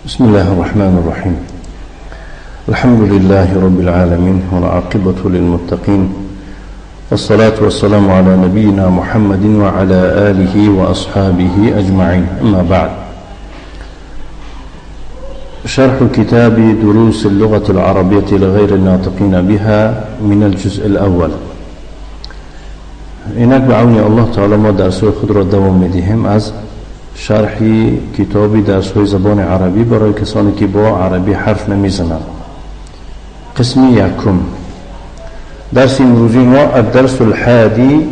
بسم الله الرحمن الرحيم. الحمد لله رب العالمين والعاقبة للمتقين، والصلاة والسلام على نبينا محمد وعلى آله وأصحابه أجمعين. أما بعد، شرح كتاب دروس اللغة العربية لغير الناطقين بها من الجزء الأول. إنك بعون الله تعالى ما درسوا خضر الدوام مديهم از شرح كتاب درسوا زبان عربي برای کسانی که با عربی حرف نمیزنند. قسم يكم. درس امروزی ما الدرس الحادي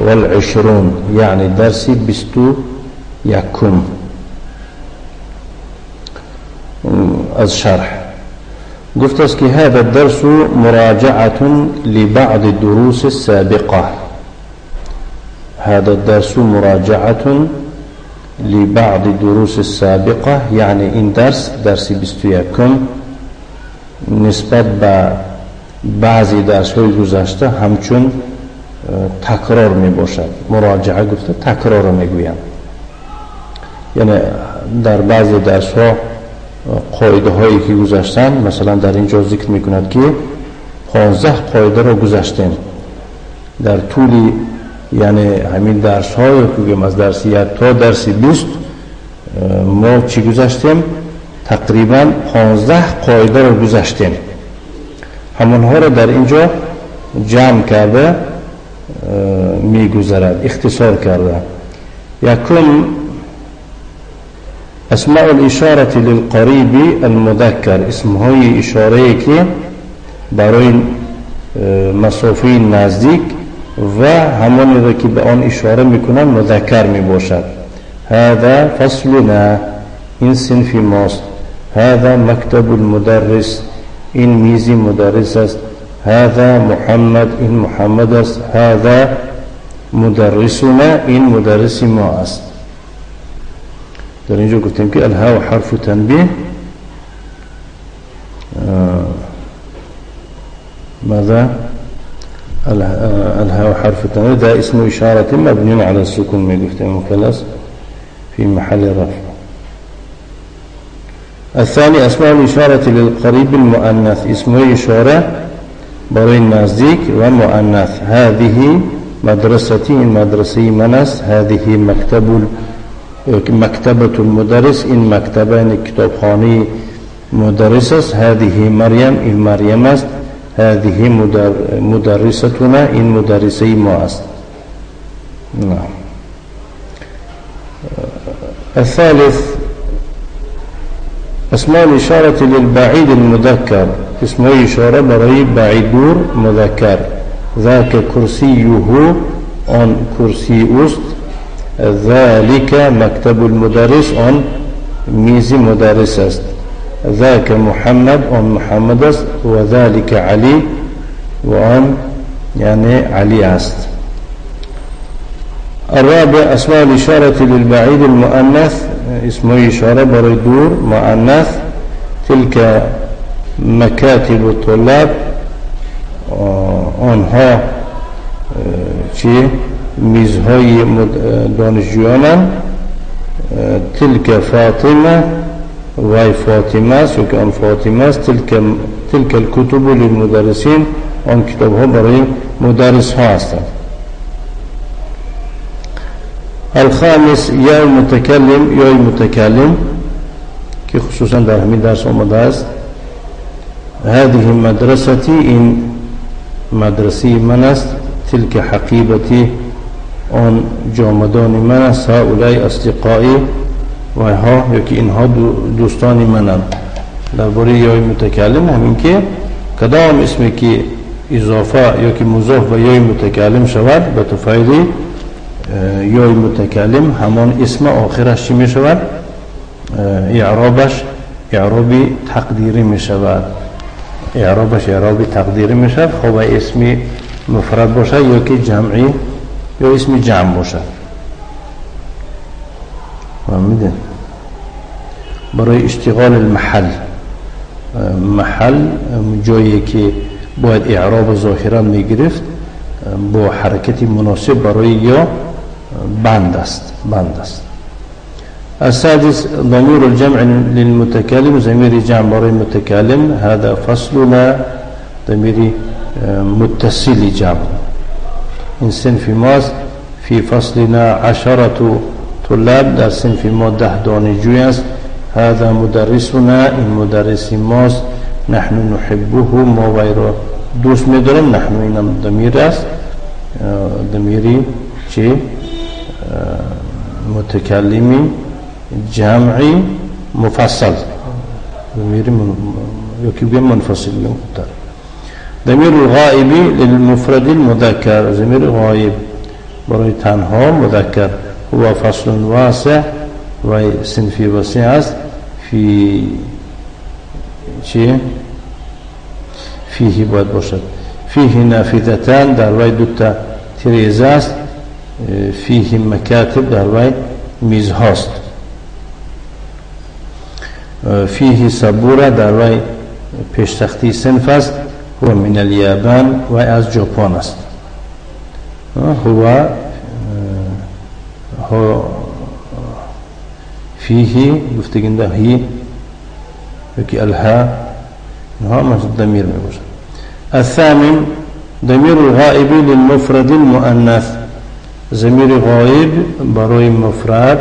والعشرون، يعني درس 21 از شرح. قلت است هذا الدرس مراجعة لبعض الدروس السابقة. هذا الدرس مراجعة لبعض الدروس السابقة، يعني این درس 21 نسبت به بعضی درس های گذشته همچون تکرار می باشد. مراجعه گفته تکرار رو میگویم، یعنی در بعضی درس ها قاعده هایی که گذاشتن، مثلا در اینجا ذکر می کند که 15 قاعده رو گذاشتیم در طول، یعنی همین درس های که از درس 1 تا درس 20 ما چی گذاشتیم؟ تقریبا 15 قاعده رو گذاشتیم. همونها رو در اینجا جمع کرده میگذرد، اختصار کرده. یکم اسماء الاشاره للقریب المذکر، اسمهای اشاره که برای مسافه نزدیک و همانی را که به آن اشاره میکنن مذکر میباشد. هذا فصلنا، این صنف ماست. هذا مكتب المدرس، این میز مدرس است. هذا محمد، این محمد است. هذا مدرسنا، این مدرس ما است. در اینجا گفتیم که الها و حرف تنبیه. ماذا؟ الها و حرف تنبیه ده اسم اشاره مبني على السكون، میگفتیم مثلث في محل رفع. الثاني اسماء الاشاره للقريب المؤنث، اسم اشاره برای نزدیک و مؤنث. هذه مدرستي، این مدرسه من است. هذه مكتبة المدرس، این مکتبه این کتابخانه مدرس است. هذه مریم، این مریم است. هذه مدرستنا، این مدرسه ما است. نعم. الثالث اسماء الاشاره للبعيد المذكر، اسم اشاره برای بعید دور مذکر. ذاك كرسيه، آن کرسی است. ذلك مكتب المدرس، آن میز مدرس است. ذاك محمد، آن محمد است. و ذلك علی، و آن یعنی علی است. الرابع اسماء الاشاره للبعيد المؤنث، اسم اشاره برای دور مؤنث. تلك مکاتب الطلاب، آنها چی؟ میزهای دانشجویانند. تلك فاطمه، وای فاطمه است، یا که آن فاطمه است. تلك الكتب للمدرسین، آن کتاب ها برای مدرس ها هستند. الخامس یا المتکلم، یا متکلم که خصوصا در همین درس آمده است. هذه مدرستی، این مدرسی من است. تلك حقیبتی، آن جامدان من است. هؤلاء اصدقائی، و ها یا که اینها دوستان منند. درباره یا متکلم همین که کدام اسمی که اضافه یا که مضاف به یا متکلم شود به طفیل یا متکلم، همان اسم آخرش چی می شود؟ اعرابش اعرابی تقدیری می شود. اعرابش اعرابی تقدیری می شود. خواه اسمی مفرد باشد یا که جمعی یا اسمی جمع باشد. فهمیدین؟ برای اشتغال المحل، محل جایی که باید اعراب ظاهرا می گرفت با حرکتی مناسب برای یا بند است. السادس ضمير الجمع للمتكلم ضمير جمع برای المتكلم هذا فصلنا ضمير متصل جمع إن صنف ماست في فصلنا 10 طلاب در صنف ما 10 دانشجوی است هذا مدرسنا این مدرس ماست نحن نحبه ما وی را دوست می‌داریم نحن اینم ضمیر است ضمیری چه متکلمی جمعی مفصل ضمیری یکی بگیم منفصل بگیم خودتر ضمیر الغائبی للمفرد المذکر ضمیر غائب برای تنها مذکر هو فصل واسع و صنفی واسع است فی چیه؟ فیه باید باشد فیه نافذتان در وی دوتا تریزه است فیه مکاتب در وی میز هاست فیه سبوره در وی پیشتختی صنف است هو من الیابان و از ژاپن است هو فيه يفتقن هي يكي الها ها ما الضمير مباشر الثامن ضمير الغائب للمفرد المؤنث ضمير غائب بروي مفرد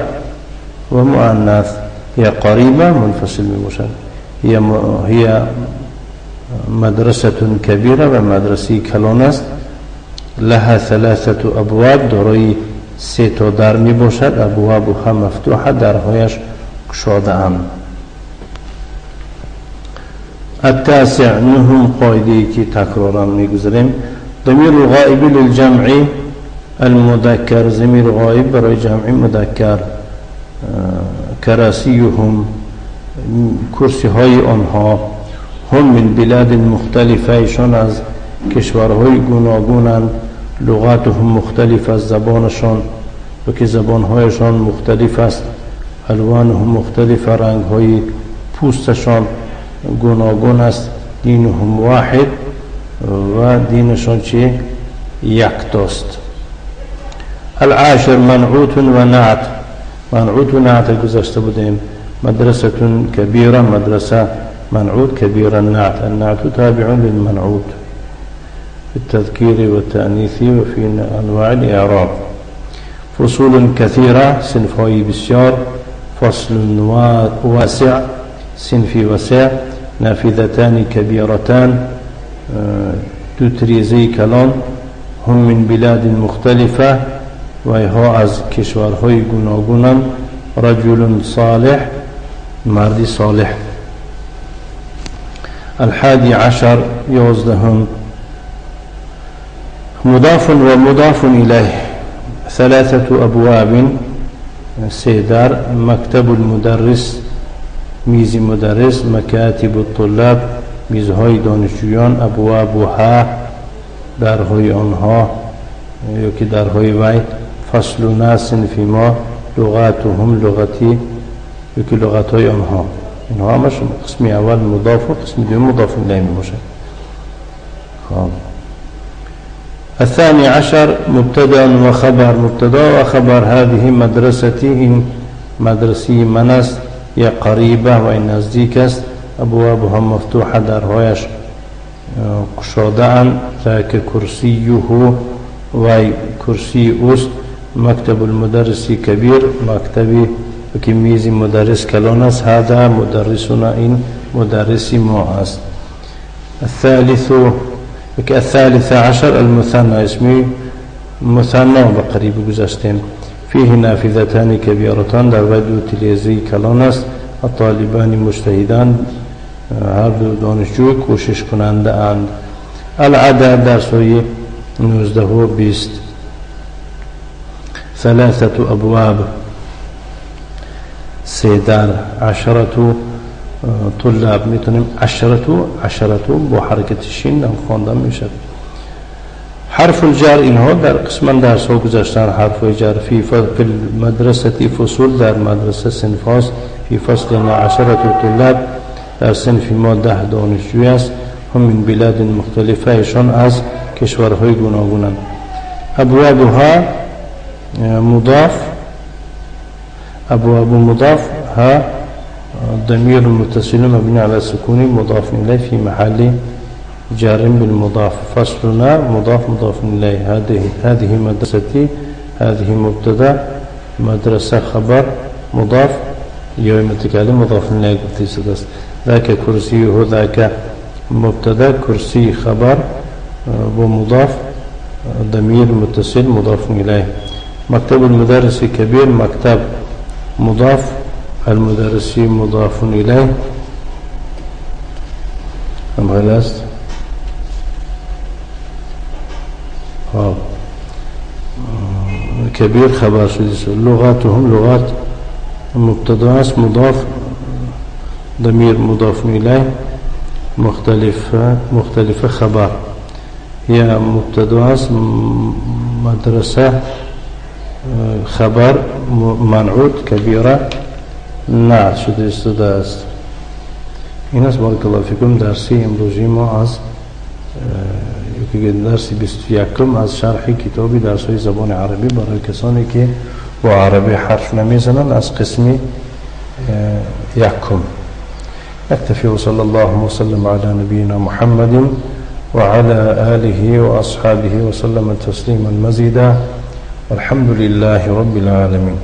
ومؤنث هي قريبة منفصل مباشر هي مدرسة كبيرة ومدرسة كلونست لها 3 أبواب دارای 3 در می باشد ابوابها مفتوحه درهایش گشاده اند التاسع نهم قاعده که تکرارا میگذاریم ضمیر الغائب للجمع المذکر ضمیر غائب برای جمع مذکر کراسیهم کرسی های آنها هم من بلاد مختلفه ایشان از کشورهای گوناگونند لغاتهم مختلف از زبانشان و که زبانهایشان مختلف است الوانهم مختلف رنگهای پوستشان گوناگون است دینهم واحد و دینشان چه یکتاست العاشر منعوت و نعت منعوت و نعت گذاشته بودیم مدرسه کبیره مدرسه منعوت كبير النعت النعت تابع للمنعوت في التذكير والتأنيث وفي أنواع الإعراب فصول كثيرة صنفي بسيار فصل واسع صنفي واسع نافذتان كبيرتان تتريزي كلام هم من بلاد مختلفة ويها از کشورهای گوناگون رجل صالح مردی صالح الحادي عشر يوزدهم مضاف ومضاف إليه 3 أبواب سيدار مكتب المدرس ميز مدرس مكاتب الطلاب ميزهای دانشجویان ابوابها درهای آنها یکی درهای وی فصل ناس فی ما لغاتهم لغتی یکی لغتهای آنها اینها همش قسم اول مضاف و قسم دوم مضاف الیه میباشه الثاني عشر مبتدا وخبر مبتدا وخبر هذه مدرستي این مدرسی من است یا قریبه و این نزدیک است ابوابها مفتوحه درهایش گشاده اند ذاک کرسیه و کرسی اوست مکتب المدرسی کبیر مکتبی که میز مدرس کلان است هذا مدرسنا این مدرسی ما است الثالث عشر المثنى اسمی مثنى بقریب گذاشتیم فيه نافذتان كبيرتان در دو تلویزی کلان است الطالبان مجتهدان هر دو دانشجو کوشش کننده اند العدد در سوی 19 و 20 3 ابواب سيدار 10 طلاب میتونیم 10 با حرکت شین هم خوانده میشه حرف الجر اینها در قسم درس ها گذاشتن حرف جر فی المدرسه فصول در مدرسه صنف هاست فی فصل 10 طلاب در صنف ما 10 دانشجوی است هم من بلاد مختلفه ایشان از کشورهای گوناگونند ابوابها مضاف أبواب مضاف ها ضمير متصل مبني على السكون مضاف إليه في محل جار بالمضاف. فصلنا مضاف إليه. هذه مدرستي. هذه مبتدا مدرسة خبر مضاف يوم متكلم مضاف إليه. ذاك كرسيه ذاك مبتدا كرسي خبر ومضاف ضمير متصل مضاف إليه. مكتب المدرس كبير مكتب مضاف المدرس مضاف إليه. أم غلست كبير خبر لغاتهم لغات مبتدا مضاف ضمير مضاف إليه مختلفة خبر. هي مبتدا مدرسة خبر منعوت كبيرة نعت شده استداست. ایناست. بارك الله فيكم. درسي امروزی ما از درسی 21 از شرح کتابی درس‌های زبان عربی برای کسانی که با عربی حرف نمیزنن از قسم یکم. نكتفي وصلى الله وسلم على نبينا محمد وعلى آله وأصحابه وسلم تسليما مزيدا والحمد لله رب العالمين.